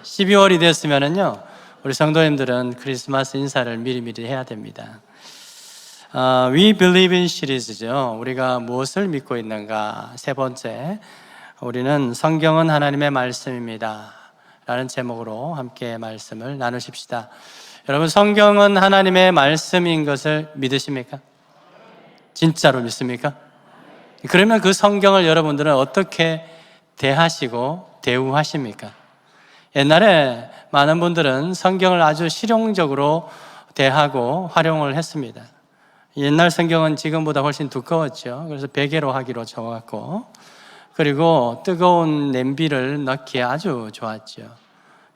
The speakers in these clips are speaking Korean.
12월이 됐으면은요, 우리 성도님들은 크리스마스 인사를 미리미리 해야 됩니다. We Believe in 시리즈죠. 우리가 무엇을 믿고 있는가. 세 번째, 우리는 성경은 하나님의 말씀입니다 라는 제목으로 함께 말씀을 나누십시다. 여러분, 성경은 하나님의 말씀인 것을 믿으십니까? 진짜로 믿습니까? 그러면 그 성경을 여러분들은 어떻게 대하시고 대우하십니까? 옛날에 많은 분들은 성경을 아주 실용적으로 대하고 활용을 했습니다. 옛날 성경은 지금보다 훨씬 두꺼웠죠. 그래서 베개로 하기로 정했고, 그리고 뜨거운 냄비를 넣기에 아주 좋았죠.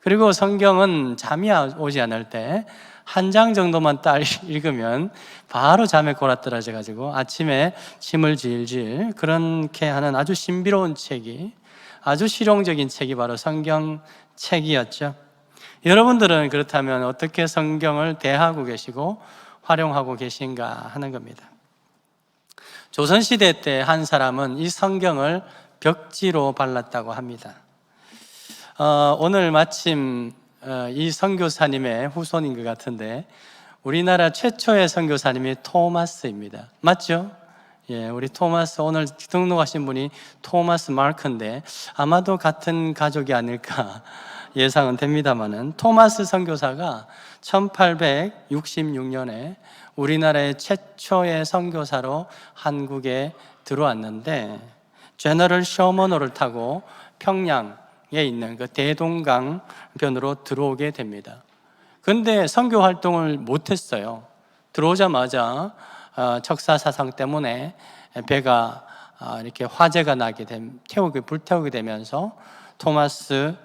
그리고 성경은 잠이 오지 않을 때 한 장 정도만 딱 읽으면 바로 잠에 골아떨어져 가지고 아침에 침을 질질 그렇게 하는 아주 신비로운 책이, 아주 실용적인 책이 바로 성경책이었죠. 여러분들은 그렇다면 어떻게 성경을 대하고 계시고 활용하고 계신가 하는 겁니다. 조선시대 때 한 사람은 이 성경을 벽지로 발랐다고 합니다. 오늘 마침 이 선교사님의 후손인 것 같은데, 우리나라 최초의 선교사님이 토마스입니다. 맞죠? 예, 우리 토마스, 오늘 등록하신 분이 토마스 마크인데 아마도 같은 가족이 아닐까 예상은 됩니다만은, 토마스 선교사가 1866년에 우리나라의 최초의 선교사로 한국에 들어왔는데, 제너럴 셔먼호를 타고 평양에 있는 그 대동강변으로 들어오게 됩니다. 그런데 선교 활동을 못했어요. 들어오자마자 척사 사상 때문에 배가 이렇게 화재가 나게 불태우게 되면서 토마스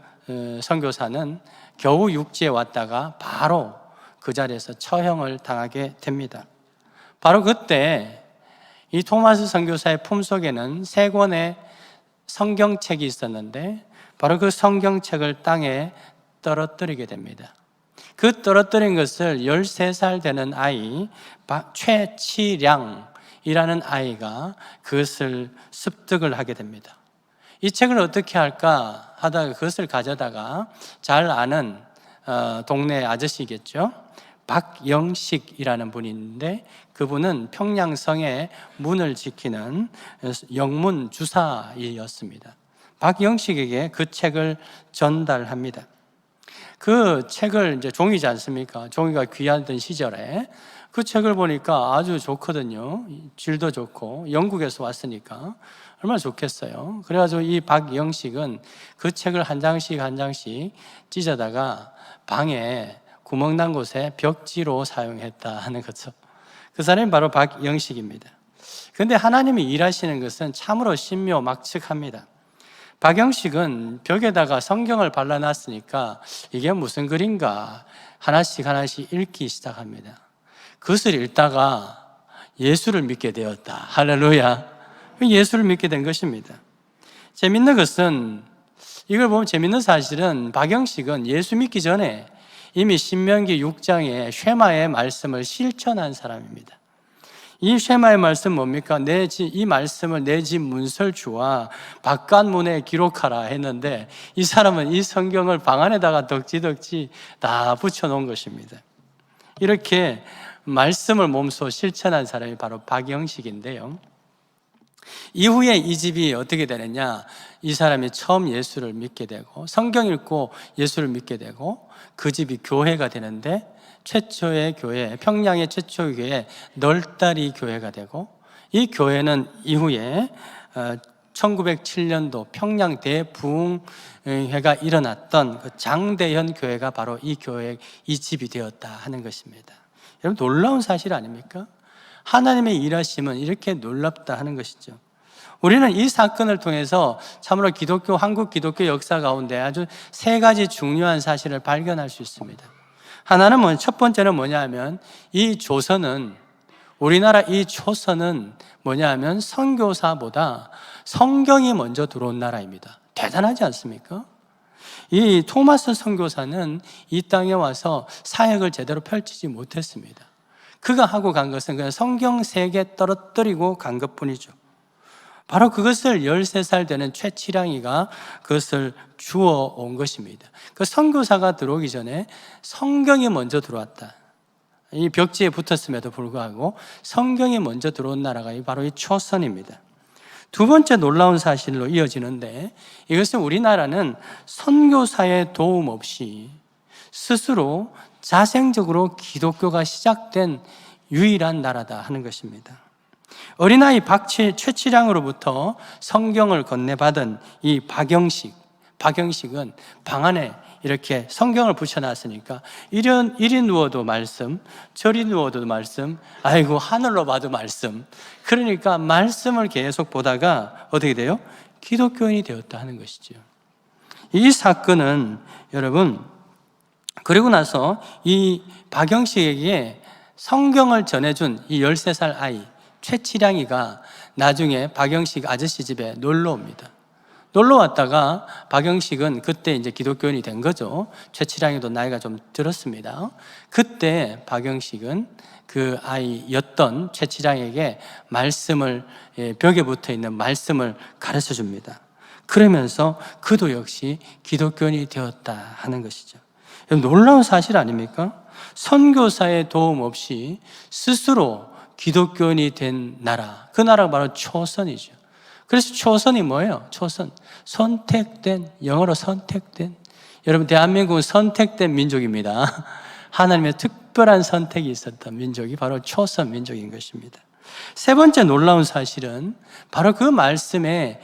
선교사는 겨우 육지에 왔다가 바로 그 자리에서 처형을 당하게 됩니다. 바로 그때 이 토마스 선교사의 품속에는 3권의 성경책이 있었는데, 바로 그 성경책을 땅에 떨어뜨리게 됩니다. 그 떨어뜨린 것을 13살 되는 아이 최치량이라는 아이가 그것을 습득을 하게 됩니다. 이 책을 어떻게 할까 하다가 그것을 가져다가 잘 아는 동네 아저씨겠죠, 박영식이라는 분이 있는데, 그분은 평양성의 문을 지키는 영문 주사이었습니다. 박영식에게 그 책을 전달합니다. 그 책을, 이제 종이지 않습니까? 종이가 귀하던 시절에 그 책을 보니까 아주 좋거든요. 질도 좋고, 영국에서 왔으니까 얼마나 좋겠어요. 그래가지고 이 박영식은 그 책을 한 장씩 한 장씩 찢어다가 방에 구멍 난 곳에 벽지로 사용했다 하는 거죠. 그 사람이 바로 박영식입니다. 그런데 하나님이 일하시는 것은 참으로 신묘막측합니다. 박영식은 벽에다가 성경을 발라놨으니까 이게 무슨 글인가 하나씩 하나씩 읽기 시작합니다. 그것을 읽다가 예수를 믿게 되었다. 할렐루야. 예수를 믿게 된 것입니다. 재밌는 것은, 이걸 보면 재밌는 사실은 박영식은 예수 믿기 전에 이미 신명기 6장의 쉐마의 말씀을 실천한 사람입니다. 이 쉐마의 말씀 뭡니까? 이 말씀을 내 집 문설주와 바깥문에 기록하라 했는데, 이 사람은 이 성경을 방 안에다가 덕지덕지 다 붙여놓은 것입니다. 이렇게 말씀을 몸소 실천한 사람이 바로 박영식인데요, 이후에 이 집이 어떻게 되느냐, 이 사람이 처음 예수를 믿게 되고 성경 읽고 예수를 믿게 되고 그 집이 교회가 되는데, 최초의 교회, 평양의 최초의 교회 널다리 교회가 되고, 이 교회는 이후에 1907년도 평양 대부흥회가 일어났던 그 장대현 교회가 바로 이 교회, 이 집이 되었다 하는 것입니다. 여러분, 놀라운 사실 아닙니까? 하나님의 일하심은 이렇게 놀랍다 하는 것이죠. 우리는 이 사건을 통해서 참으로 한국 기독교 역사 가운데 아주 3가지 중요한 사실을 발견할 수 있습니다. 하나는 첫 번째는 뭐냐 하면, 이 조선은, 우리나라 이 초선은 뭐냐 하면 선교사보다 성경이 먼저 들어온 나라입니다. 대단하지 않습니까? 이 토마스 선교사는 이 땅에 와서 사역을 제대로 펼치지 못했습니다. 그가 하고 간 것은 그냥 성경 3개 떨어뜨리고 간 것뿐이죠. 바로 그것을 13살 되는 최치량이가 그것을 주워 온 것입니다. 그 선교사가 들어오기 전에 성경이 먼저 들어왔다. 이 벽지에 붙었음에도 불구하고 성경이 먼저 들어온 나라가 바로 이 초선입니다. 두 번째 놀라운 사실로 이어지는데, 이것은 우리나라는 선교사의 도움 없이 스스로 자생적으로 기독교가 시작된 유일한 나라다 하는 것입니다. 어린아이 최치량으로부터 성경을 건네받은 이 박영식은 방 안에 이렇게 성경을 붙여놨으니까 이리 누워도 말씀, 저리 누워도 말씀, 아이고 하늘로 봐도 말씀. 그러니까 말씀을 계속 보다가 어떻게 돼요? 기독교인이 되었다 하는 것이죠. 이 사건은 여러분, 그리고 나서 이 박영식에게 성경을 전해준 이 13살 아이 최치량이가 나중에 박영식 아저씨 집에 놀러 옵니다. 놀러 왔다가 박영식은 그때 이제 기독교인이 된 거죠. 최치량이도 나이가 좀 들었습니다. 그때 박영식은 그 아이였던 최치량에게 말씀을, 벽에 붙어 있는 말씀을 가르쳐 줍니다. 그러면서 그도 역시 기독교인이 되었다 하는 것이죠. 놀라운 사실 아닙니까? 선교사의 도움 없이 스스로 기독교인이 된 나라, 그 나라가 바로 초선이죠. 그래서 초선이 뭐예요? 초선, 선택된, 영어로 선택된. 여러분, 대한민국은 선택된 민족입니다. 하나님의 특별한 선택이 있었던 민족이 바로 초선 민족인 것입니다. 세 번째 놀라운 사실은 바로 그 말씀이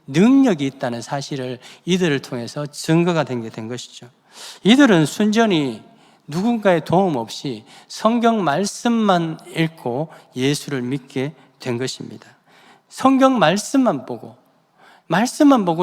능력이 있다는 사실을 이들을 통해서 증거가 된 것이죠. 이들은 순전히 누군가의 도움 없이 성경 말씀만 읽고 예수를 믿게 된 것입니다. 성경 말씀만 보고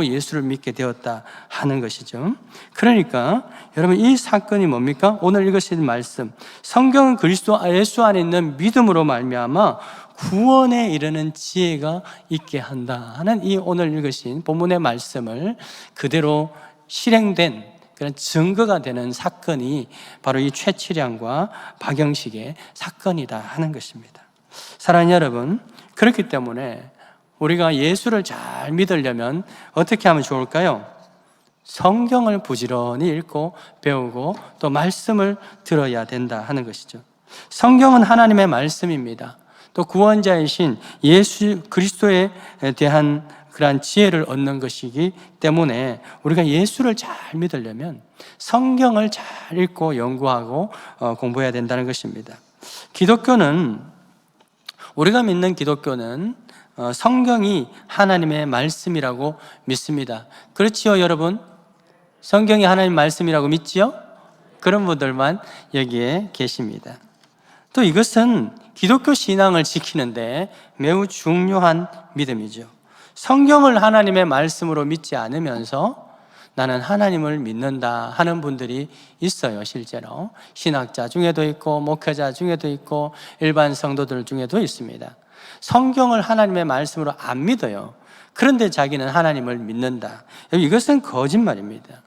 예수를 믿게 되었다 하는 것이죠. 그러니까 여러분, 이 사건이 뭡니까? 오늘 읽으신 말씀, 성경은 그리스도 예수 안에 있는 믿음으로 말미암아 구원에 이르는 지혜가 있게 한다 하는 이 오늘 읽으신 본문의 말씀을 그대로 실행된 그런 증거가 되는 사건이 바로 이 최치량과 박영식의 사건이다 하는 것입니다. 사랑하는 여러분, 그렇기 때문에 우리가 예수를 잘 믿으려면 어떻게 하면 좋을까요? 성경을 부지런히 읽고 배우고 또 말씀을 들어야 된다 하는 것이죠. 성경은 하나님의 말씀입니다. 또 구원자이신 예수 그리스도에 대한 그러한 지혜를 얻는 것이기 때문에 우리가 예수를 잘 믿으려면 성경을 잘 읽고 연구하고 공부해야 된다는 것입니다. 우리가 믿는 기독교는 성경이 하나님의 말씀이라고 믿습니다. 그렇지요, 여러분? 성경이 하나님 말씀이라고 믿지요? 그런 분들만 여기에 계십니다. 또 이것은 기독교 신앙을 지키는데 매우 중요한 믿음이죠. 성경을 하나님의 말씀으로 믿지 않으면서 나는 하나님을 믿는다 하는 분들이 있어요. 실제로 신학자 중에도 있고 목회자 중에도 있고 일반 성도들 중에도 있습니다. 성경을 하나님의 말씀으로 안 믿어요. 그런데 자기는 하나님을 믿는다. 이것은 거짓말입니다.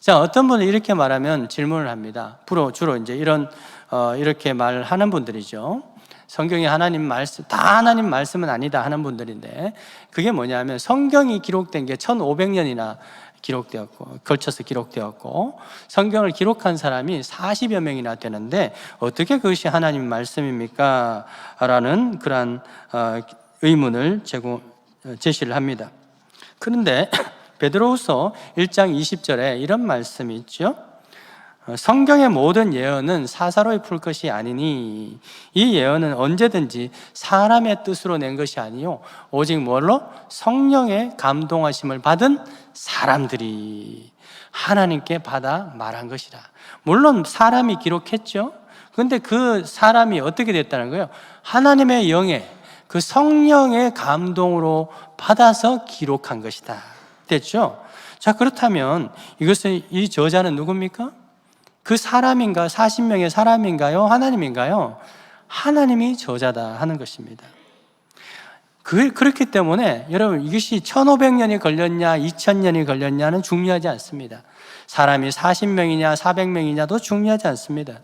자, 어떤 분은 이렇게 말하면 질문을 합니다. 주로 이제 이렇게 말하는 분들이죠. 성경이 하나님 말씀, 다 하나님 말씀은 아니다 하는 분들인데, 그게 뭐냐면 성경이 기록된 게 1500년이나 걸쳐서 기록되었고, 성경을 기록한 사람이 40여 명이나 되는데, 어떻게 그것이 하나님 말씀입니까? 라는 그러한 의문을 제시를 합니다. 그런데 베드로후서 1장 20절에 이런 말씀이 있죠. 성경의 모든 예언은 사사로이 풀 것이 아니니 이 예언은 언제든지 사람의 뜻으로 낸 것이 아니요 오직 뭘로? 성령의 감동하심을 받은 사람들이 하나님께 받아 말한 것이라. 물론 사람이 기록했죠. 그런데 그 사람이 어떻게 됐다는 거예요? 하나님의 영의 그 성령의 감동으로 받아서 기록한 것이다. 됐죠? 자, 그렇다면 이것은 이 저자는 누굽니까? 그 사람인가? 40명의 사람인가요? 하나님인가요? 하나님이 저자다 하는 것입니다. 그렇기 때문에 여러분, 이것이 1500년이 걸렸냐 2000년이 걸렸냐는 중요하지 않습니다. 사람이 40명이냐 400명이냐도 중요하지 않습니다.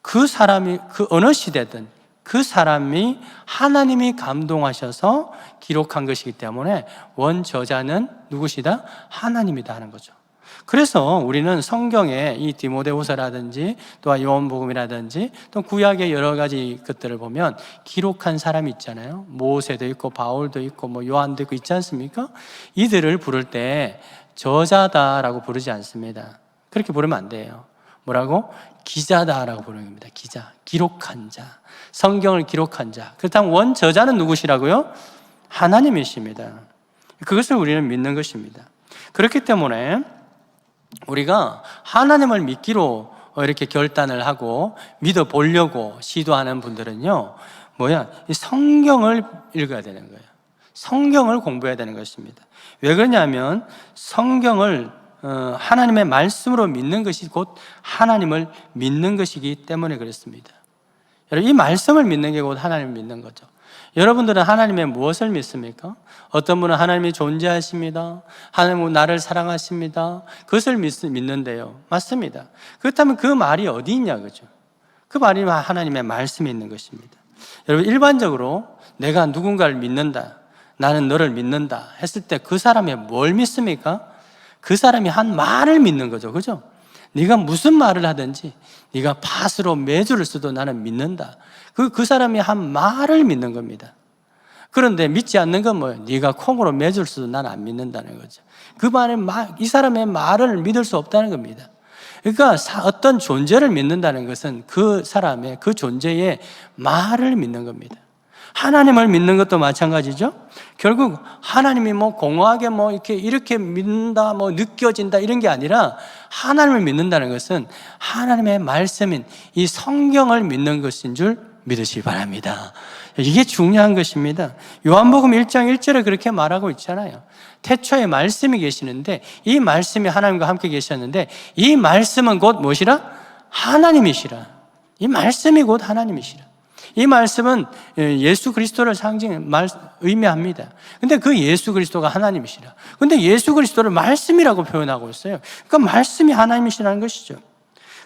그 사람이 그 어느 시대든 그 사람이 하나님이 감동하셔서 기록한 것이기 때문에 원저자는 누구시다? 하나님이다 하는 거죠. 그래서 우리는 성경에 이 디모데후서라든지 또 요한복음이라든지 또 구약의 여러 가지 것들을 보면 기록한 사람이 있잖아요. 모세도 있고 바울도 있고 뭐 요한도 있고 있지 않습니까? 이들을 부를 때 저자다라고 부르지 않습니다. 그렇게 부르면 안 돼요. 뭐라고? 기자다라고 부르는 겁니다. 기자, 기록한 자, 성경을 기록한 자. 그렇다면 원저자는 누구시라고요? 하나님이십니다. 그것을 우리는 믿는 것입니다. 그렇기 때문에 우리가 하나님을 믿기로 이렇게 결단을 하고 믿어보려고 시도하는 분들은요, 이 성경을 읽어야 되는 거예요. 성경을 공부해야 되는 것입니다. 왜 그러냐면 성경을 하나님의 말씀으로 믿는 것이 곧 하나님을 믿는 것이기 때문에 그렇습니다. 여러분, 이 말씀을 믿는 게 곧 하나님을 믿는 거죠. 여러분들은 하나님의 무엇을 믿습니까? 어떤 분은 하나님이 존재하십니다. 하나님은 나를 사랑하십니다. 그것을 믿는데요. 맞습니다. 그렇다면 그 말이 어디 있냐, 그죠? 그 말이 하나님의 말씀에 있는 것입니다. 여러분, 일반적으로 내가 누군가를 믿는다, 나는 너를 믿는다 했을 때 그 사람이 뭘 믿습니까? 그 사람이 한 말을 믿는 거죠. 그죠? 네가 무슨 말을 하든지 네가 밭으로 매주를 써도 나는 믿는다. 그 사람이 한 말을 믿는 겁니다. 그런데 믿지 않는 건 뭐예요? 네가 콩으로 매주를 써도 나는 안 믿는다는 거죠. 이 사람의 말을 믿을 수 없다는 겁니다. 그러니까 어떤 존재를 믿는다는 것은 그 사람의 그 존재의 말을 믿는 겁니다. 하나님을 믿는 것도 마찬가지죠. 결국 하나님이 공허하게 이렇게 믿는다, 느껴진다 이런 게 아니라 하나님을 믿는다는 것은 하나님의 말씀인 이 성경을 믿는 것인 줄 믿으시기 바랍니다. 이게 중요한 것입니다. 요한복음 1장 1절에 그렇게 말하고 있잖아요. 태초에 말씀이 계시는데 이 말씀이 하나님과 함께 계셨는데 이 말씀은 곧 무엇이라? 하나님이시라. 이 말씀이 곧 하나님이시라. 이 말씀은 예수 그리스도를 의미합니다. 근데 그 예수 그리스도가 하나님이시라. 근데 예수 그리스도를 말씀이라고 표현하고 있어요. 그러니까 말씀이 하나님이시라는 것이죠.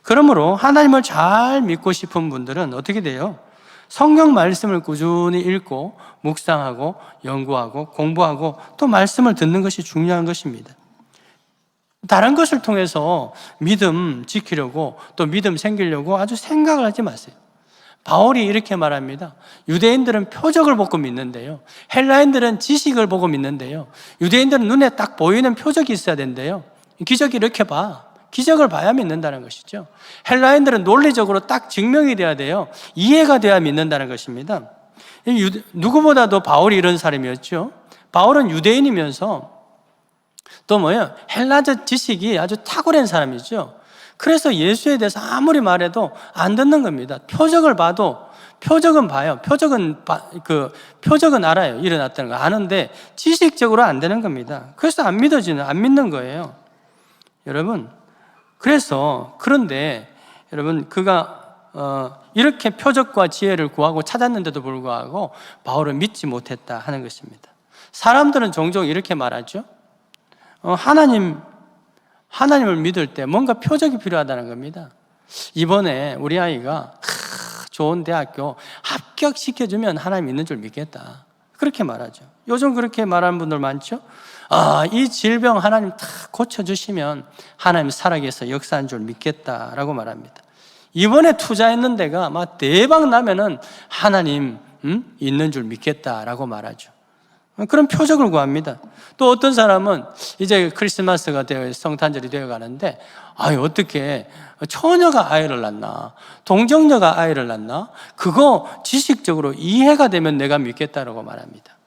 그러므로 하나님을 잘 믿고 싶은 분들은 어떻게 돼요? 성경 말씀을 꾸준히 읽고 묵상하고 연구하고 공부하고 또 말씀을 듣는 것이 중요한 것입니다. 다른 것을 통해서 믿음 지키려고 또 믿음 생기려고 아주 생각을 하지 마세요. 바울이 이렇게 말합니다. 유대인들은 표적을 보고 믿는데요, 헬라인들은 지식을 보고 믿는데요, 유대인들은 눈에 딱 보이는 표적이 있어야 된대요. 기적이 이렇게 기적을 봐야 믿는다는 것이죠. 헬라인들은 논리적으로 딱 증명이 돼야 돼요. 이해가 돼야 믿는다는 것입니다. 누구보다도 바울이 이런 사람이었죠. 바울은 유대인이면서 또 헬라적 지식이 아주 탁월한 사람이죠. 그래서 예수에 대해서 아무리 말해도 안 듣는 겁니다. 표적을 봐도 표적은 봐요. 표적은 알아요. 일어났다는 거 아는데 지식적으로 안 되는 겁니다. 그래서 안 믿는 거예요. 여러분, 그런데 여러분, 그가 이렇게 표적과 지혜를 구하고 찾았는데도 불구하고 바울은 믿지 못했다 하는 것입니다. 사람들은 종종 이렇게 말하죠. 하나님을 믿을 때 뭔가 표적이 필요하다는 겁니다. 이번에 우리 아이가 좋은 대학교 합격시켜주면 하나님 있는 줄 믿겠다, 그렇게 말하죠. 요즘 그렇게 말하는 분들 많죠. 이 질병 하나님 다 고쳐주시면 하나님 살아계셔서 역사한 줄 믿겠다라고 말합니다. 이번에 투자했는 데가 대박 나면은 하나님 있는 줄 믿겠다라고 말하죠. 그런 표적을 구합니다. 또 어떤 사람은 이제 크리스마스가 되어 성탄절이 되어 가는데 어떻게 처녀가 아이를 낳나, 동정녀가 아이를 낳나, 그거 지식적으로 이해가 되면 내가 믿겠다라고 말합니다.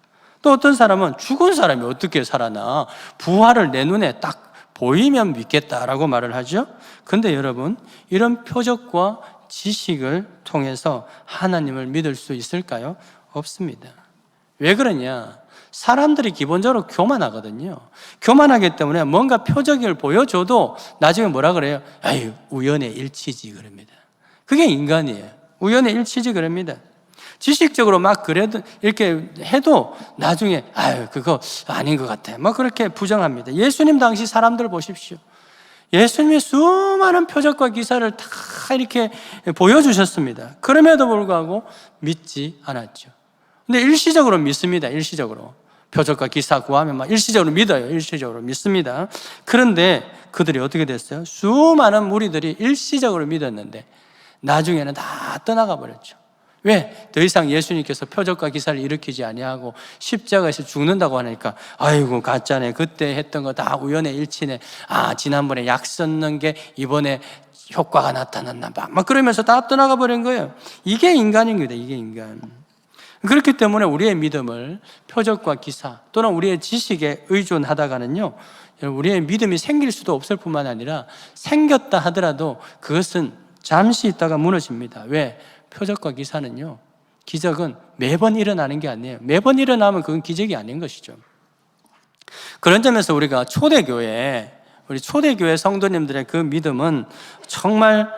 또 어떤 사람은 죽은 사람이 어떻게 살아나, 부활을 내 눈에 딱 보이면 믿겠다라고 말을 하죠. 그런데 여러분, 이런 표적과 지식을 통해서 하나님을 믿을 수 있을까요? 없습니다. 왜 그러냐? 사람들이 기본적으로 교만하거든요. 교만하기 때문에 뭔가 표적을 보여줘도 나중에 뭐라 그래요? 우연의 일치지 그럽니다. 그게 인간이에요. 우연의 일치지 그럽니다. 지식적으로 그래도 이렇게 해도 나중에 그거 아닌 것 같아, 그렇게 부정합니다. 예수님 당시 사람들 보십시오. 예수님이 수많은 표적과 기사를 다 이렇게 보여주셨습니다. 그럼에도 불구하고 믿지 않았죠. 근데 일시적으로 믿습니다. 일시적으로. 표적과 기사 구하면 막 일시적으로 믿어요. 일시적으로 믿습니다. 그런데 그들이 어떻게 됐어요? 수많은 무리들이 일시적으로 믿었는데 나중에는 다 떠나가 버렸죠. 왜? 더 이상 예수님께서 표적과 기사를 일으키지 아니하고 십자가에서 죽는다고 하니까 아이고 가짜네, 그때 했던 거 다 우연의 일치네, 지난번에 약 썼는 게 이번에 효과가 나타났나 봐, 막 그러면서 다 떠나가 버린 거예요. 이게 인간입니다. 이게 인간. 그렇기 때문에 우리의 믿음을 표적과 기사 또는 우리의 지식에 의존하다가는요, 우리의 믿음이 생길 수도 없을 뿐만 아니라 생겼다 하더라도 그것은 잠시 있다가 무너집니다. 왜? 표적과 기사는요, 기적은 매번 일어나는 게 아니에요. 매번 일어나면 그건 기적이 아닌 것이죠. 그런 점에서 우리가 우리 초대교회 성도님들의 그 믿음은 정말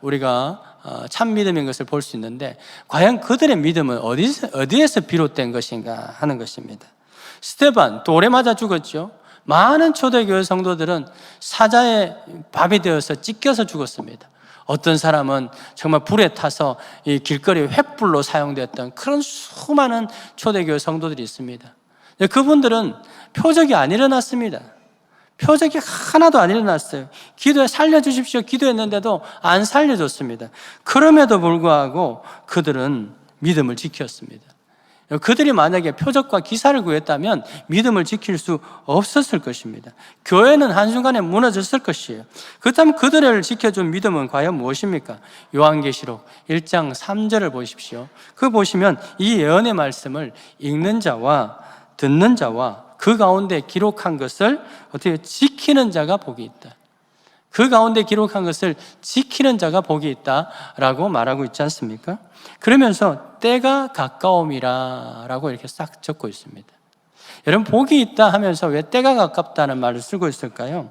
우리가 참 믿음인 것을 볼 수 있는데, 과연 그들의 믿음은 어디에서 비롯된 것인가 하는 것입니다. 스데반 돌에 맞아 죽었죠. 많은 초대교회 성도들은 사자의 밥이 되어서 찢겨서 죽었습니다. 어떤 사람은 정말 불에 타서 이 길거리 횃불로 사용되었던 그런 수많은 초대교회 성도들이 있습니다. 그분들은 표적이 안 일어났습니다. 표적이 하나도 안 일어났어요. 기도해 살려주십시오 기도했는데도 안 살려줬습니다. 그럼에도 불구하고 그들은 믿음을 지켰습니다. 그들이 만약에 표적과 기사를 구했다면 믿음을 지킬 수 없었을 것입니다. 교회는 한순간에 무너졌을 것이에요. 그렇다면 그들을 지켜준 믿음은 과연 무엇입니까? 요한계시록 1장 3절을 보십시오. 그 보시면 이 예언의 말씀을 읽는 자와 듣는 자와 그 가운데 기록한 것을 어떻게 지키는 자가 복이 있다. 그 가운데 기록한 것을 지키는 자가 복이 있다라고 말하고 있지 않습니까? 그러면서 때가 가까움이라 라고 이렇게 싹 적고 있습니다. 여러분, 복이 있다 하면서 왜 때가 가깝다는 말을 쓰고 있을까요?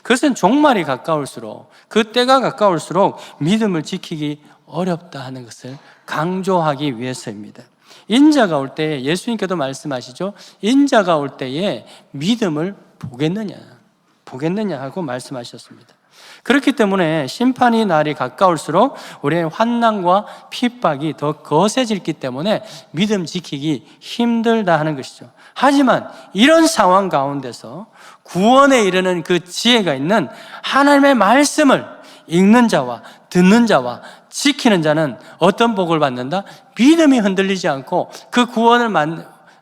그것은 종말이 가까울수록, 그 때가 가까울수록 믿음을 지키기 어렵다 하는 것을 강조하기 위해서입니다. 인자가 올 때에, 예수님께도 말씀하시죠. 인자가 올 때에 믿음을 보겠느냐 하고 말씀하셨습니다. 그렇기 때문에 심판의 날이 가까울수록 우리의 환난과 핍박이 더 거세지기 때문에 믿음 지키기 힘들다 하는 것이죠. 하지만 이런 상황 가운데서 구원에 이르는 그 지혜가 있는 하나님의 말씀을 읽는 자와 듣는 자와 지키는 자는 어떤 복을 받는다? 믿음이 흔들리지 않고 그 구원을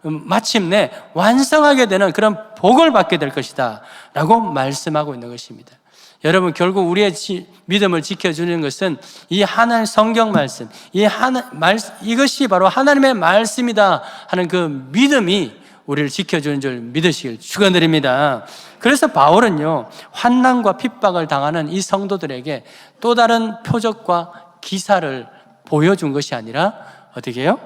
마침내 완성하게 되는 그런 복을 받게 될 것이다 라고 말씀하고 있는 것입니다. 여러분, 결국 우리의 믿음을 지켜주는 것은 이 하나님 성경 말씀, 이것이 바로 하나님의 말씀이다 하는 그 믿음이 우리를 지켜주는 줄 믿으시길 축원드립니다. 그래서 바울은요, 환난과 핍박을 당하는 이 성도들에게 또 다른 표적과 기사를 보여준 것이 아니라 어떻게 해요?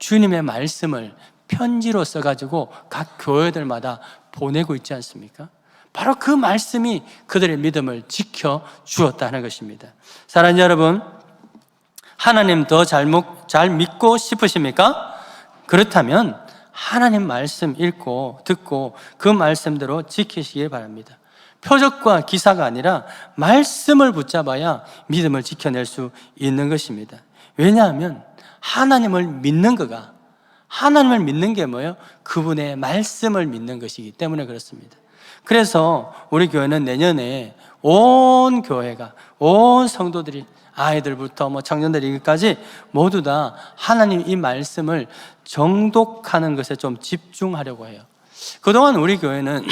주님의 말씀을 편지로 써가지고 각 교회들마다 보내고 있지 않습니까? 바로 그 말씀이 그들의 믿음을 지켜주었다는 것입니다. 사랑하는 여러분, 하나님 더 잘 믿고 싶으십니까? 그렇다면 하나님 말씀 읽고 듣고 그 말씀대로 지키시길 바랍니다. 표적과 기사가 아니라 말씀을 붙잡아야 믿음을 지켜낼 수 있는 것입니다. 왜냐하면 하나님을 믿는 게 뭐예요? 그분의 말씀을 믿는 것이기 때문에 그렇습니다. 그래서 우리 교회는 내년에 온 교회가, 온 성도들이, 아이들부터 청년들까지 모두 다 하나님 이 말씀을 정독하는 것에 좀 집중하려고 해요. 그동안 우리 교회는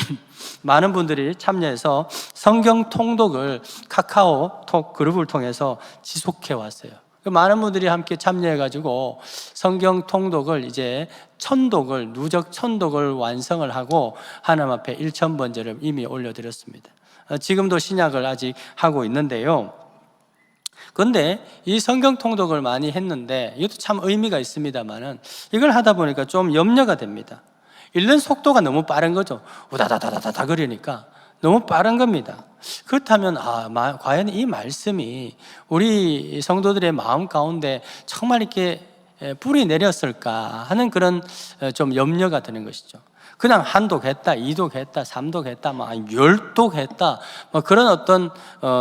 많은 분들이 참여해서 성경 통독을 카카오톡 그룹을 통해서 지속해 왔어요. 많은 분들이 함께 참여해가지고 성경 통독을 이제 누적 천독을 완성을 하고 하나님 앞에 1000번제를 이미 올려드렸습니다. 지금도 신약을 아직 하고 있는데요. 그런데 이 성경 통독을 많이 했는데 이것도 참 의미가 있습니다만은 이걸 하다 보니까 좀 염려가 됩니다. 읽는 속도가 너무 빠른 거죠. 우다다다다다 그러니까 너무 빠른 겁니다. 그렇다면 과연 이 말씀이 우리 성도들의 마음 가운데 정말 이렇게 뿌리 내렸을까 하는 그런 좀 염려가 드는 것이죠. 그냥 한독했다, 이독했다, 삼독했다, 열독했다, 그런 어떤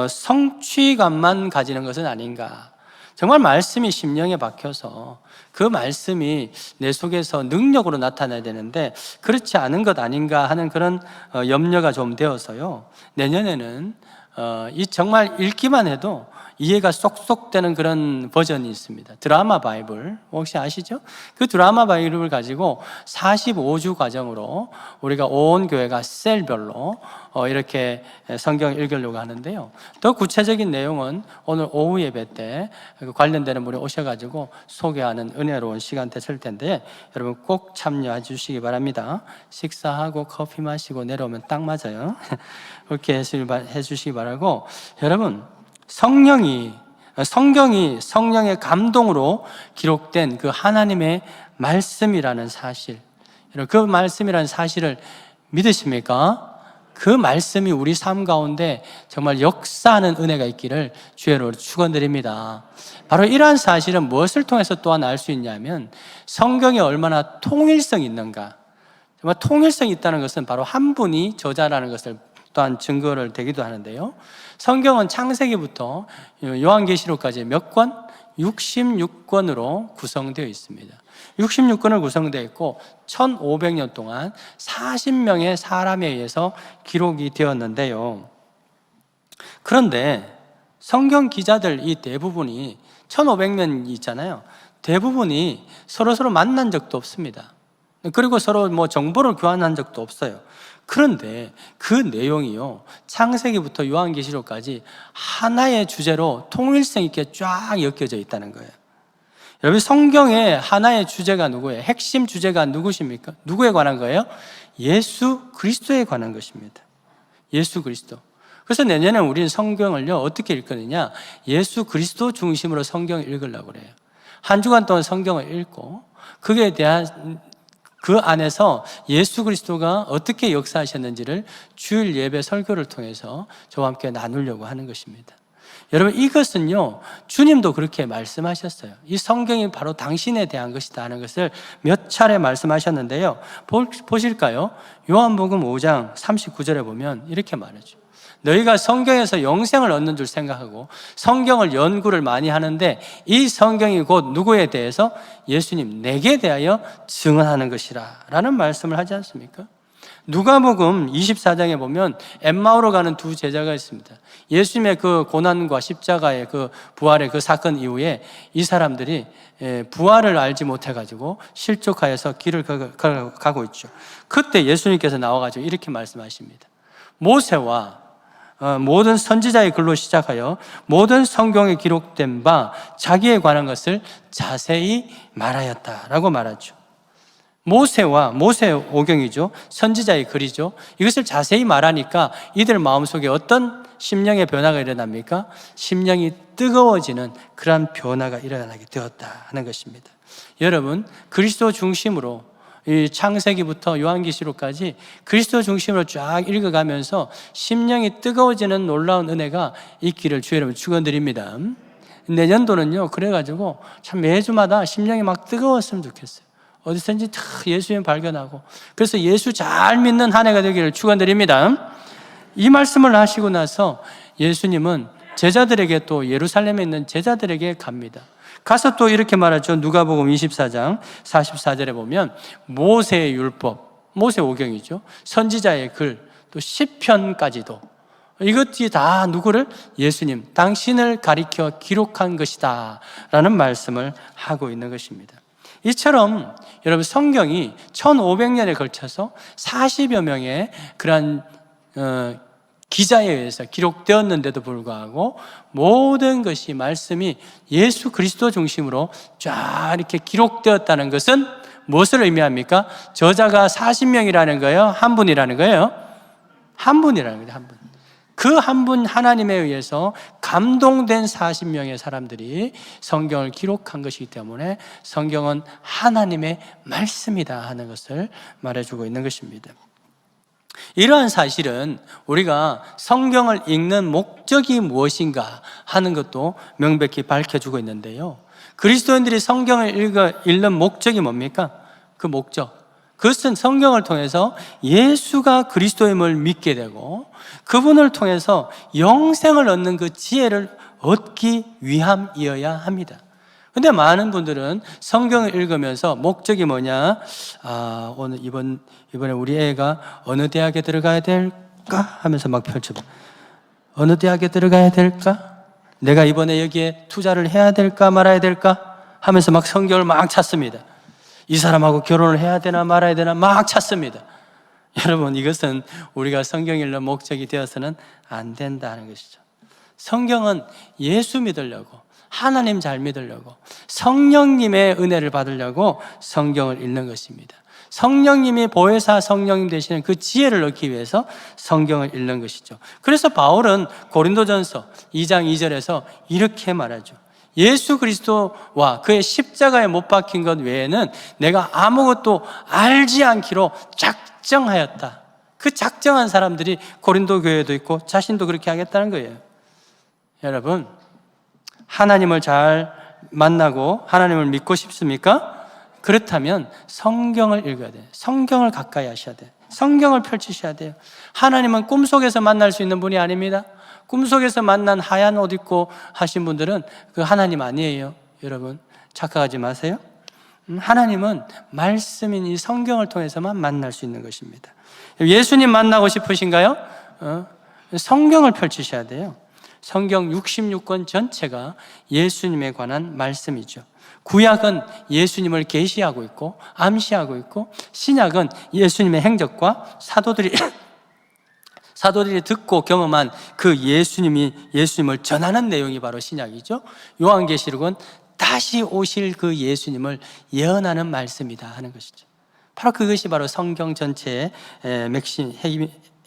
성취감만 가지는 것은 아닌가. 정말 말씀이 심령에 박혀서 그 말씀이 내 속에서 능력으로 나타나야 되는데 그렇지 않은 것 아닌가 하는 그런 염려가 좀 되어서요, 내년에는 이 정말 읽기만 해도 이해가 쏙쏙 되는 그런 버전이 있습니다. 드라마 바이블 혹시 아시죠? 그 드라마 바이블을 가지고 45주 과정으로 우리가 온 교회가 셀별로 이렇게 성경을 읽으려고 하는데요, 더 구체적인 내용은 오늘 오후 예배 때 관련되는 분이 오셔가지고 소개하는 은혜로운 시간 됐을 텐데 여러분 꼭 참여해 주시기 바랍니다. 식사하고 커피 마시고 내려오면 딱 맞아요. 그렇게 해주시기 바라고, 여러분 성경이 성령의 감동으로 기록된 그 하나님의 말씀이라는 사실, 그 말씀이라는 사실을 믿으십니까? 그 말씀이 우리 삶 가운데 정말 역사하는 은혜가 있기를 주의로 축원드립니다. 바로 이러한 사실은 무엇을 통해서 또한 알 수 있냐면 성경이 얼마나 통일성이 있는가. 정말 통일성이 있다는 것은 바로 한 분이 저자라는 것을 또한 증거를 되기도 하는데요, 성경은 창세기부터 요한계시록까지 몇 권? 66권으로 구성되어 있습니다. 66권을 구성되어 있고 1500년 동안 40명의 사람에 의해서 기록이 되었는데요, 그런데 성경 기자들 이 대부분이 1500년 있잖아요, 대부분이 서로 만난 적도 없습니다. 그리고 서로 정보를 교환한 적도 없어요. 그런데 그 내용이요, 창세기부터 요한계시록까지 하나의 주제로 통일성 있게 쫙 엮여져 있다는 거예요. 여러분 성경의 하나의 주제가 누구예요? 핵심 주제가 누구십니까? 누구에 관한 거예요? 예수 그리스도에 관한 것입니다. 예수 그리스도. 그래서 내년에 우리는 성경을요 어떻게 읽거든요? 예수 그리스도 중심으로 성경을 읽으려고 그래요. 한 주간 동안 성경을 읽고 그에 대한 그 안에서 예수 그리스도가 어떻게 역사하셨는지를 주일 예배 설교를 통해서 저와 함께 나누려고 하는 것입니다. 여러분 이것은요 주님도 그렇게 말씀하셨어요. 이 성경이 바로 당신에 대한 것이다 하는 것을 몇 차례 말씀하셨는데요, 보실까요? 요한복음 5장 39절에 보면 이렇게 말하죠. 너희가 성경에서 영생을 얻는 줄 생각하고 성경을 연구를 많이 하는데 이 성경이 곧 누구에 대해서? 예수님 내게 대하여 증언하는 것이라 라는 말씀을 하지 않습니까? 누가복음 24장에 보면 엠마오로 가는 두 제자가 있습니다. 예수님의 그 고난과 십자가의 그 부활의 그 사건 이후에 이 사람들이 부활을 알지 못해가지고 실족하여서 길을 가고 있죠. 그때 예수님께서 나와가지고 이렇게 말씀하십니다. 모세와 모든 선지자의 글로 시작하여 모든 성경에 기록된 바 자기에 관한 것을 자세히 말하였다라고 말하죠. 모세 오경이죠. 선지자의 글이죠. 이것을 자세히 말하니까 이들 마음속에 어떤 심령의 변화가 일어납니까? 심령이 뜨거워지는 그러한 변화가 일어나게 되었다 하는 것입니다. 여러분 그리스도 중심으로 이 창세기부터 요한계시록까지 그리스도 중심으로 쫙 읽어가면서 심령이 뜨거워지는 놀라운 은혜가 있기를 주의 이름으로 축원드립니다. 내년도는요 그래가지고 참 매주마다 심령이 막 뜨거웠으면 좋겠어요. 어디서든지 다 예수님 발견하고 그래서 예수 잘 믿는 한 해가 되기를 축원드립니다. 이 말씀을 하시고 나서 예수님은 제자들에게 또 예루살렘에 있는 제자들에게 갑니다. 가서 또 이렇게 말하죠. 누가복음 24장 44절에 보면 모세의 율법, 모세 오경이죠. 선지자의 글, 또 시편까지도 이것이 다 누구를? 예수님, 당신을 가리켜 기록한 것이다 라는 말씀을 하고 있는 것입니다. 이처럼 여러분 성경이 1500년에 걸쳐서 40여 명의 그러한 기자에 의해서 기록되었는데도 불구하고 모든 것이 말씀이 예수 그리스도 중심으로 쫙 이렇게 기록되었다는 것은 무엇을 의미합니까? 저자가 40명이라는 거예요? 한 분이라는 거예요? 한 분이라는 거예요. 한 분. 그 한 분 하나님에 의해서 감동된 40명의 사람들이 성경을 기록한 것이기 때문에 성경은 하나님의 말씀이다 하는 것을 말해주고 있는 것입니다. 이러한 사실은 우리가 성경을 읽는 목적이 무엇인가 하는 것도 명백히 밝혀주고 있는데요, 그리스도인들이 성경을 읽는 목적이 뭡니까? 그 목적, 그것은 성경을 통해서 예수가 그리스도임을 믿게 되고 그분을 통해서 영생을 얻는 그 지혜를 얻기 위함이어야 합니다. 근데 많은 분들은 성경을 읽으면서 목적이 뭐냐? 오늘 이번에 우리 애가 어느 대학에 들어가야 될까? 하면서 막 펼쳐봐. 어느 대학에 들어가야 될까? 내가 이번에 여기에 투자를 해야 될까 말아야 될까? 하면서 막 성경을 막 찾습니다. 이 사람하고 결혼을 해야 되나 말아야 되나 막 찾습니다. 여러분, 이것은 우리가 성경 읽는 목적이 되어서는 안 된다는 것이죠. 성경은 예수 믿으려고, 하나님 잘 믿으려고, 성령님의 은혜를 받으려고 성경을 읽는 것입니다. 성령님이 보혜사 성령님 되시는 그 지혜를 얻기 위해서 성경을 읽는 것이죠. 그래서 바울은 고린도전서 2장 2절에서 이렇게 말하죠. 예수 그리스도와 그의 십자가에 못 박힌 것 외에는 내가 아무것도 알지 않기로 작정하였다. 그 작정한 사람들이 고린도 교회도 있고 자신도 그렇게 하겠다는 거예요. 여러분, 하나님을 잘 만나고 하나님을 믿고 싶습니까? 그렇다면 성경을 읽어야 돼요. 성경을 가까이 하셔야 돼요. 성경을 펼치셔야 돼요. 하나님은 꿈속에서 만날 수 있는 분이 아닙니다. 꿈속에서 만난 하얀 옷 입고 하신 분들은 그 하나님 아니에요. 여러분, 착각하지 마세요. 하나님은 말씀인 이 성경을 통해서만 만날 수 있는 것입니다. 예수님 만나고 싶으신가요? 성경을 펼치셔야 돼요. 성경 66권 전체가 예수님에 관한 말씀이죠. 구약은 예수님을 계시하고 있고 암시하고 있고, 신약은 예수님의 행적과 사도들이 듣고 경험한 그 예수님을 전하는 내용이 바로 신약이죠. 요한계시록은 다시 오실 그 예수님을 예언하는 말씀이다 하는 것이죠. 바로 그것이 바로 성경 전체의 맥심,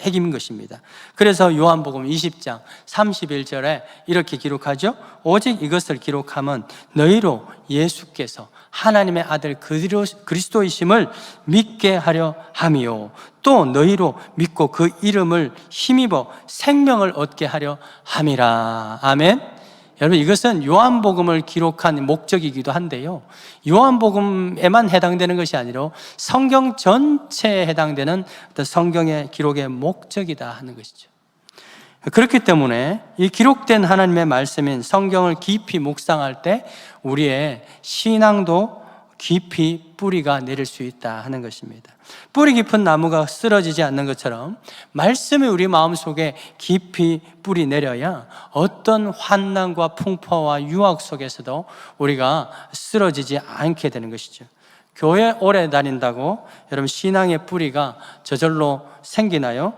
핵임인 것입니다. 그래서 요한복음 20장 31절에 이렇게 기록하죠. 오직 이것을 기록하면 너희로 예수께서 하나님의 아들 그리스도이심을 믿게 하려 함이요, 또 너희로 믿고 그 이름을 힘입어 생명을 얻게 하려 함이라. 아멘. 여러분, 이것은 요한복음을 기록한 목적이기도 한데요, 요한복음에만 해당되는 것이 아니라 성경 전체에 해당되는 어떤 성경의 기록의 목적이다 하는 것이죠. 그렇기 때문에 이 기록된 하나님의 말씀인 성경을 깊이 묵상할 때 우리의 신앙도 깊이 뿌리가 내릴 수 있다 하는 것입니다. 뿌리 깊은 나무가 쓰러지지 않는 것처럼 말씀이 우리 마음속에 깊이 뿌리 내려야 어떤 환난과 풍파와 유혹 속에서도 우리가 쓰러지지 않게 되는 것이죠. 교회 오래 다닌다고 여러분 신앙의 뿌리가 저절로 생기나요?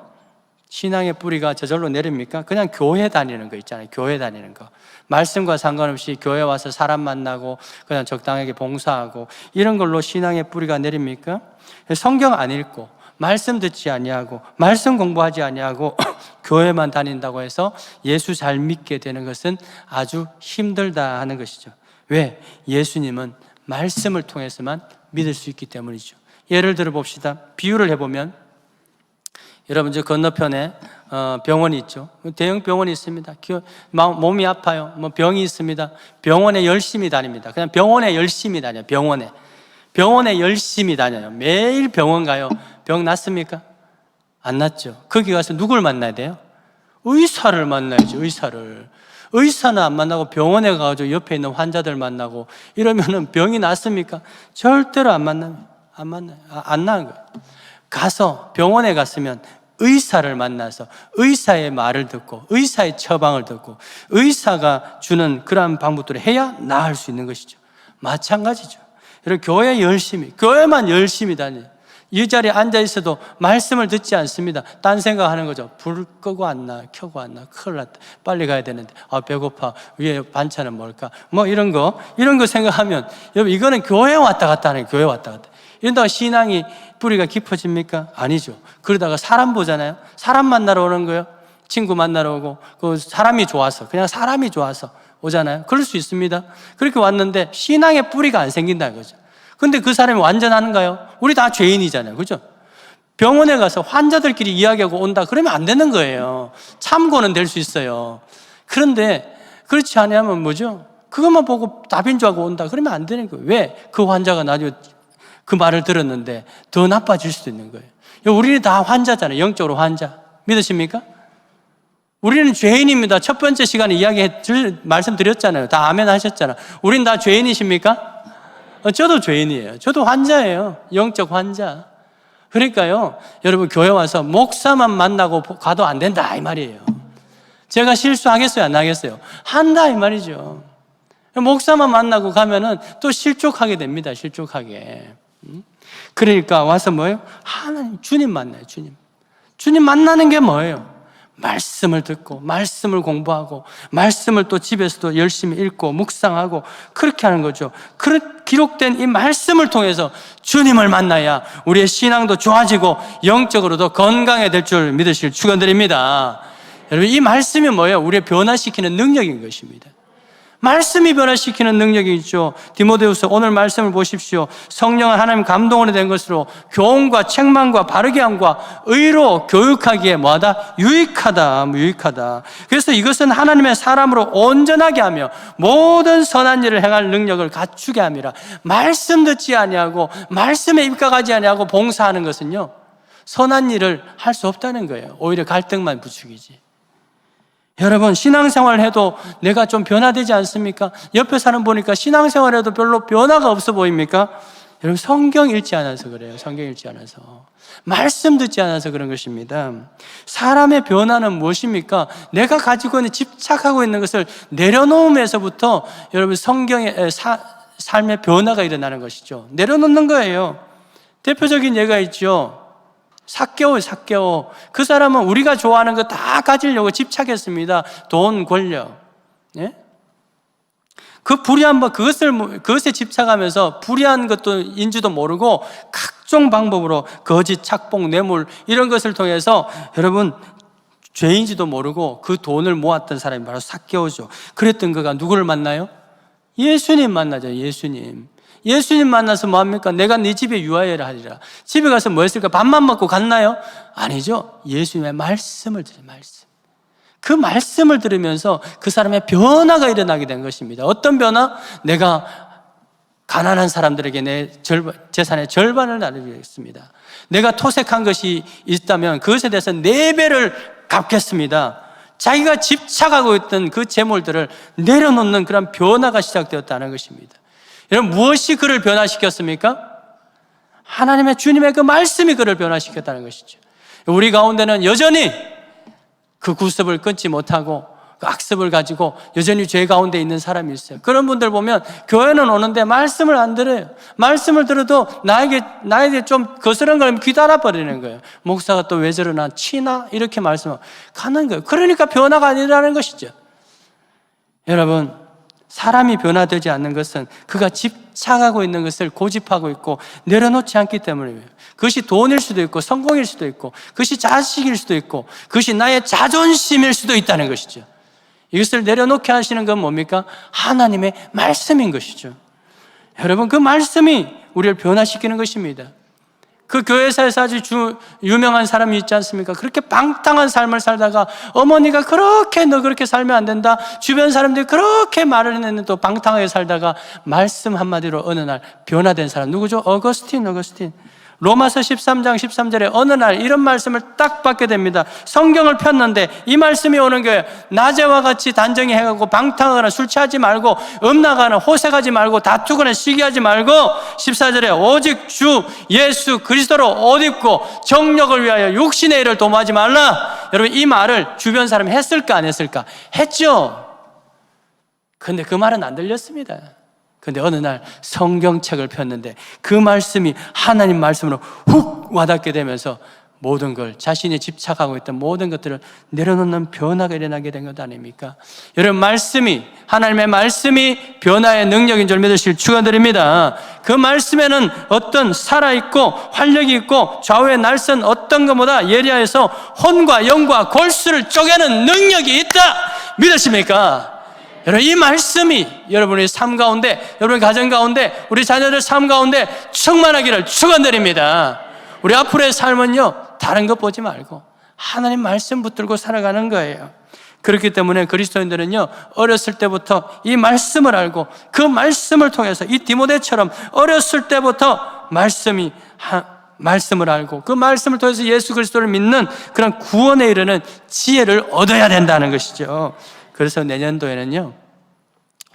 신앙의 뿌리가 저절로 내립니까? 그냥 교회 다니는 거 있잖아요. 교회 다니는 거. 말씀과 상관없이 교회 와서 사람 만나고 그냥 적당하게 봉사하고 이런 걸로 신앙의 뿌리가 내립니까? 성경 안 읽고 말씀 듣지 아니하고 말씀 공부하지 아니하고 교회만 다닌다고 해서 예수 잘 믿게 되는 것은 아주 힘들다 하는 것이죠. 왜? 예수님은 말씀을 통해서만 믿을 수 있기 때문이죠. 예를 들어 봅시다. 비유를 해보면, 여러분 저 건너편에 병원이 있죠. 대형 병원이 있습니다. 몸이 아파요. 병이 있습니다. 병원에 열심히 다닙니다. 그냥 병원에 열심히 다녀요. 병원에 열심히 다녀요. 매일 병원 가요. 병 났습니까? 안 났죠. 거기 가서 누굴 만나야 돼요? 의사를 만나야죠. 의사는 안 만나고 병원에 가서 옆에 있는 환자들 만나고 이러면은 병이 낫습니까? 절대로 안 만나요. 안 나은 거예요. 가서 병원에 갔으면 의사를 만나서 의사의 말을 듣고 의사의 처방을 듣고 의사가 주는 그러한 방법들을 해야 나을 수 있는 것이죠. 마찬가지죠. 여러분, 교회만 열심히 다녀요. 이 자리에 앉아 있어도 말씀을 듣지 않습니다. 딴 생각하는 거죠. 불 끄고 왔나 켜고 왔나, 큰일 났다, 빨리 가야 되는데, 배고파, 위에 반찬은 뭘까, 이런 거 생각하면, 여러분 이거는 교회 왔다 갔다 하는 거예요. 교회 왔다 갔다. 이런다고 신앙이 뿌리가 깊어집니까? 아니죠. 그러다가 사람 보잖아요. 사람 만나러 오는 거예요. 친구 만나러 오고, 그 사람이 좋아서, 그냥 사람이 좋아서 오잖아요. 그럴 수 있습니다. 그렇게 왔는데 신앙의 뿌리가 안 생긴다는 거죠. 근데 그 사람이 완전한가요? 우리 다 죄인이잖아요. 그죠? 병원에 가서 환자들끼리 이야기하고 온다 그러면 안 되는 거예요. 참고는 될 수 있어요. 그런데 그렇지 않으면 뭐죠? 그것만 보고 답인 줄 알고 온다 그러면 안 되는 거예요. 왜? 그 환자가 나중에 그 말을 들었는데 더 나빠질 수도 있는 거예요. 우리는 다 환자잖아요. 영적으로 환자. 믿으십니까? 우리는 죄인입니다. 첫 번째 시간에 말씀드렸잖아요. 다 아멘 하셨잖아요. 우린 다 죄인이십니까? 저도 죄인이에요. 저도 환자예요. 영적 환자. 그러니까요, 여러분 교회 와서 목사만 만나고 가도 안 된다 이 말이에요. 제가 실수하겠어요? 안 하겠어요? 한다 이 말이죠. 목사만 만나고 가면은 또 실족하게 됩니다. 실족하게. 그러니까 와서 뭐예요? 하나님, 주님 만나요. 주님 만나는 게 뭐예요? 말씀을 듣고 말씀을 공부하고 말씀을 또 집에서도 열심히 읽고 묵상하고 그렇게 하는 거죠. 기록된 이 말씀을 통해서 주님을 만나야 우리의 신앙도 좋아지고 영적으로도 건강해질 줄 믿으실 축원드립니다. 여러분, 이 말씀이 뭐예요? 우리의 변화시키는 능력인 것입니다. 말씀이 변화시키는 능력이 있죠. 디모데후서 오늘 말씀을 보십시오. 성령은 하나님 감동으로 된 것으로 교훈과 책망과 바르게 함과 의로 교육하기에 뭐하다? 유익하다. 그래서 이것은 하나님의 사람으로 온전하게 하며 모든 선한 일을 행할 능력을 갖추게 함이라. 말씀 듣지 아니하고 말씀에 입각하지 아니하고 봉사하는 것은요, 선한 일을 할 수 없다는 거예요. 오히려 갈등만 부추기지. 여러분, 신앙생활 해도 내가 좀 변화되지 않습니까? 옆에 사람 보니까 신앙생활 해도 별로 변화가 없어 보입니까? 여러분, 성경 읽지 않아서 그래요. 성경 읽지 않아서. 말씀 듣지 않아서 그런 것입니다. 사람의 변화는 무엇입니까? 내가 가지고 있는 집착하고 있는 것을 내려놓으면서부터 여러분 성경의 삶의 변화가 일어나는 것이죠. 내려놓는 거예요. 대표적인 예가 있죠. 삭개오. 그 사람은 우리가 좋아하는 거 다 가지려고 집착했습니다. 돈, 권력. 예? 그 불의한 그것에 집착하면서 불의한 것도 인지도 모르고 각종 방법으로 거짓, 착복, 뇌물 이런 것을 통해서 여러분 죄인지도 모르고 그 돈을 모았던 사람이 바로 삭개오죠. 그랬던 그가 누구를 만나요? 예수님 만나죠. 예수님 만나서 뭐합니까? 내가 네 집에 유아회를 하리라. 집에 가서 뭐 했을까? 밥만 먹고 갔나요? 아니죠. 예수님의 말씀을 들어요. 그 말씀을 들으면서 그 사람의 변화가 일어나게 된 것입니다. 어떤 변화? 내가 가난한 사람들에게 내 재산의 절반을 나누겠습니다. 내가 토색한 것이 있다면 그것에 대해서 4배를 갚겠습니다. 자기가 집착하고 있던 그 재물들을 내려놓는 그런 변화가 시작되었다는 것입니다. 여러분, 무엇이 그를 변화시켰습니까? 하나님의 주님의 그 말씀이 그를 변화시켰다는 것이죠. 우리 가운데는 여전히 그 구습을 끊지 못하고 그 악습을 가지고 여전히 죄 가운데 있는 사람이 있어요. 그런 분들 보면 교회는 오는데 말씀을 안 들어요. 말씀을 들어도 나에게 좀 거스른 걸 귀 닫아버리는 거예요. 목사가 또 왜 저러나 치나 이렇게 말씀하고 가는 거예요. 그러니까 변화가 아니라는 것이죠. 여러분, 사람이 변화되지 않는 것은 그가 집착하고 있는 것을 고집하고 있고 내려놓지 않기 때문이에요. 그것이 돈일 수도 있고 성공일 수도 있고 그것이 자식일 수도 있고 그것이 나의 자존심일 수도 있다는 것이죠. 이것을 내려놓게 하시는 건 뭡니까? 하나님의 말씀인 것이죠. 여러분, 그 말씀이 우리를 변화시키는 것입니다. 그 교회사에서 아주 유명한 사람이 있지 않습니까? 그렇게 방탕한 삶을 살다가 어머니가 너 그렇게 살면 안 된다. 주변 사람들이 그렇게 말을 했는데 또 방탕하게 살다가 말씀 한마디로 어느 날 변화된 사람 누구죠? 어거스틴. 로마서 13장 13절에 어느 날 이런 말씀을 딱 받게 됩니다. 성경을 폈는데 이 말씀이 오는 거예요. 낮에와 같이 단정히 해가고 방탕하거나 술 취하지 말고 음란하거나 호색하지 말고 다투거나 시기하지 말고 14절에 오직 주 예수 그리스도로 옷 입고 정력을 위하여 육신의 일을 도모하지 말라. 여러분, 이 말을 주변 사람이 했을까 안 했을까? 했죠. 그런데 그 말은 안 들렸습니다. 그런데 어느 날 성경책을 폈는데 그 말씀이 하나님 말씀으로 훅 와닿게 되면서 모든 걸 자신이 집착하고 있던 모든 것들을 내려놓는 변화가 일어나게 된 것 아닙니까? 여러분, 하나님의 말씀이 변화의 능력인 줄 믿으실 축원드립니다. 그 말씀에는 어떤 살아있고 활력이 있고 좌우에 날선 어떤 것보다 예리하여서 혼과 영과 골수를 쪼개는 능력이 있다. 믿으십니까? 여러분, 이 말씀이 여러분의 삶 가운데, 여러분의 가정 가운데, 우리 자녀들 삶 가운데 충만하기를 축원드립니다. 우리 앞으로의 삶은요, 다른 것 보지 말고 하나님 말씀 붙들고 살아가는 거예요. 그렇기 때문에 그리스도인들은요, 어렸을 때부터 이 말씀을 알고 그 말씀을 통해서 이 디모데처럼 어렸을 때부터 말씀을 알고 그 말씀을 통해서 예수 그리스도를 믿는 그런 구원에 이르는 지혜를 얻어야 된다는 것이죠. 그래서 내년도에는요,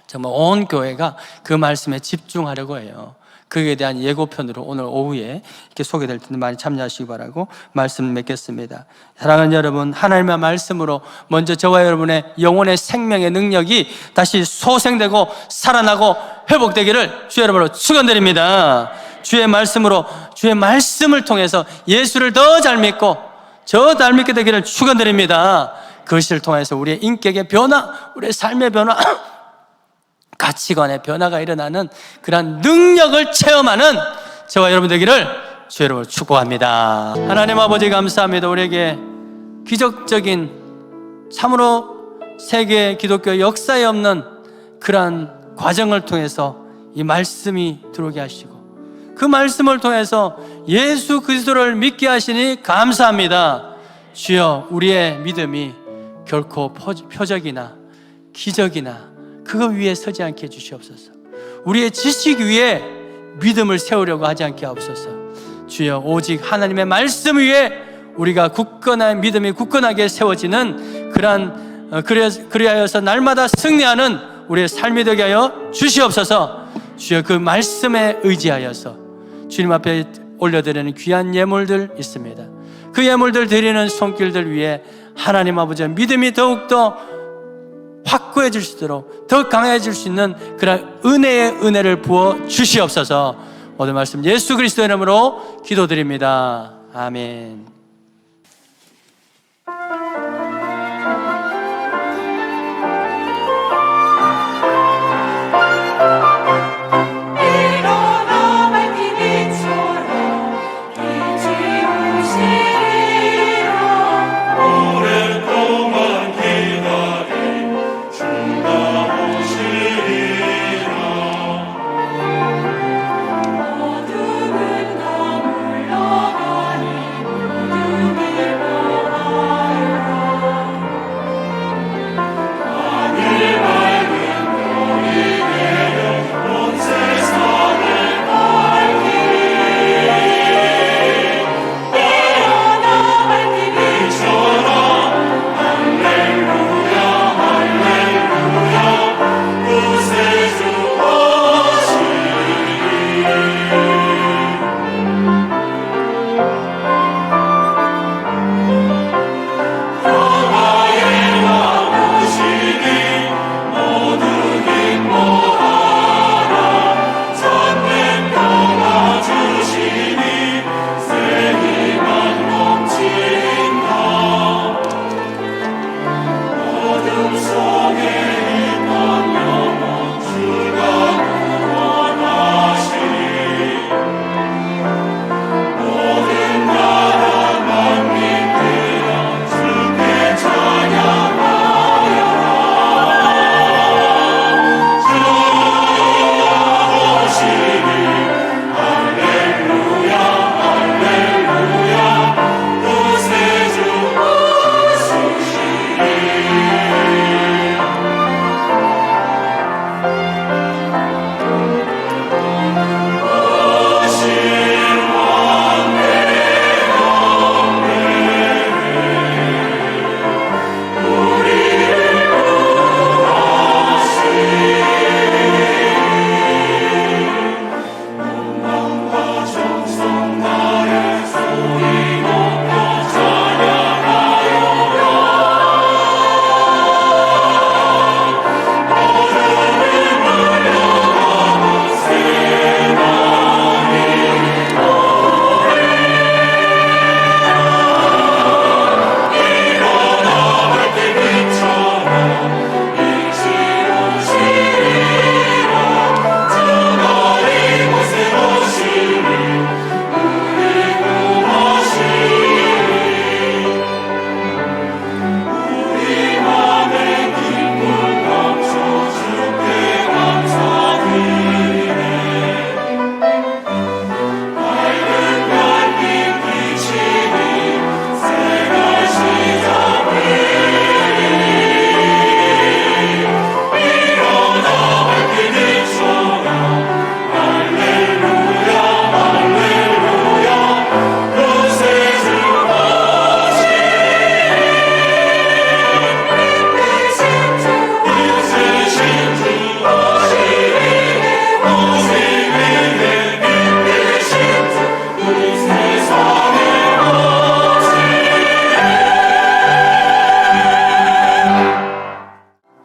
정말 온 교회가 그 말씀에 집중하려고 해요. 그에 대한 예고편으로 오늘 오후에 이렇게 소개될 텐데 많이 참여하시기 바라고 말씀 맺겠습니다. 사랑하는 여러분, 하나님의 말씀으로 먼저 저와 여러분의 영혼의 생명의 능력이 다시 소생되고 살아나고 회복되기를 주 여러분으로 축원드립니다. 주의 말씀으로, 주의 말씀을 통해서 예수를 더 잘 믿고 더 잘 믿게 되기를 축원드립니다. 그것을 통해서 우리의 인격의 변화, 우리의 삶의 변화, 가치관의 변화가 일어나는 그런 능력을 체험하는 저와 여러분 되기를 주 여러분을 축복합니다. 하나님 아버지 감사합니다. 우리에게 기적적인, 참으로 세계 기독교 역사에 없는 그러한 과정을 통해서 이 말씀이 들어오게 하시고 그 말씀을 통해서 예수 그리스도를 믿게 하시니 감사합니다. 주여, 우리의 믿음이 결코 표적이나 기적이나 그거 위에 서지 않게 해주시옵소서. 우리의 지식 위에 믿음을 세우려고 하지 않게 하옵소서. 주여, 오직 하나님의 말씀 위에 우리가 굳건한 믿음이 굳건하게 세워지는 그리하여서 날마다 승리하는 우리의 삶이 되게 하여 주시옵소서. 주여, 그 말씀에 의지하여서 주님 앞에 올려드리는 귀한 예물들 있습니다. 그 예물들 드리는 손길들 위에 하나님 아버지의 믿음이 더욱더 확고해질 수 있도록 더 강해질 수 있는 그런 은혜의 은혜를 부어 주시옵소서. 오늘 말씀 예수 그리스도의 이름으로 기도드립니다. 아멘. 어둠은 다 물러가니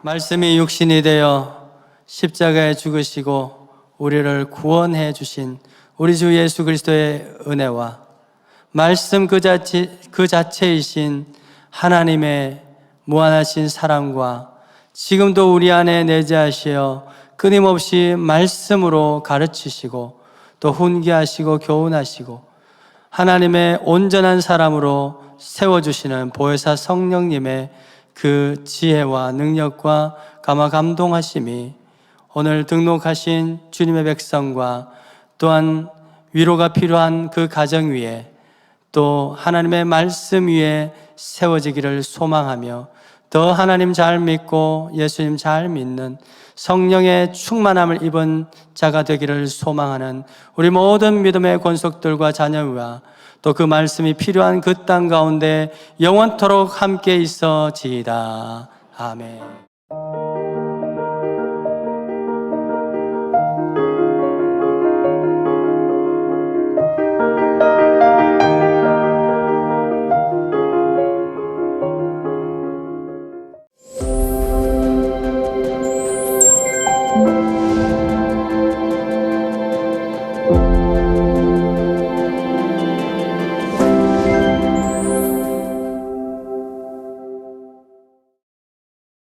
말씀이 육신이 되어 십자가에 죽으시고 우리를 구원해 주신 우리 주 예수 그리스도의 은혜와 말씀 그 자체이신 하나님의 무한하신 사랑과 지금도 우리 안에 내재하시어 끊임없이 말씀으로 가르치시고 또 훈계하시고 교훈하시고 하나님의 온전한 사람으로 세워주시는 보혜사 성령님의 그 지혜와 능력과 감화 감동하심이 오늘 등록하신 주님의 백성과 또한 위로가 필요한 그 가정 위에 또 하나님의 말씀 위에 세워지기를 소망하며 더 하나님 잘 믿고 예수님 잘 믿는 성령의 충만함을 입은 자가 되기를 소망하는 우리 모든 믿음의 권속들과 자녀와 또 그 말씀이 필요한 그 땅 가운데 영원토록 함께 있어지이다. 아멘.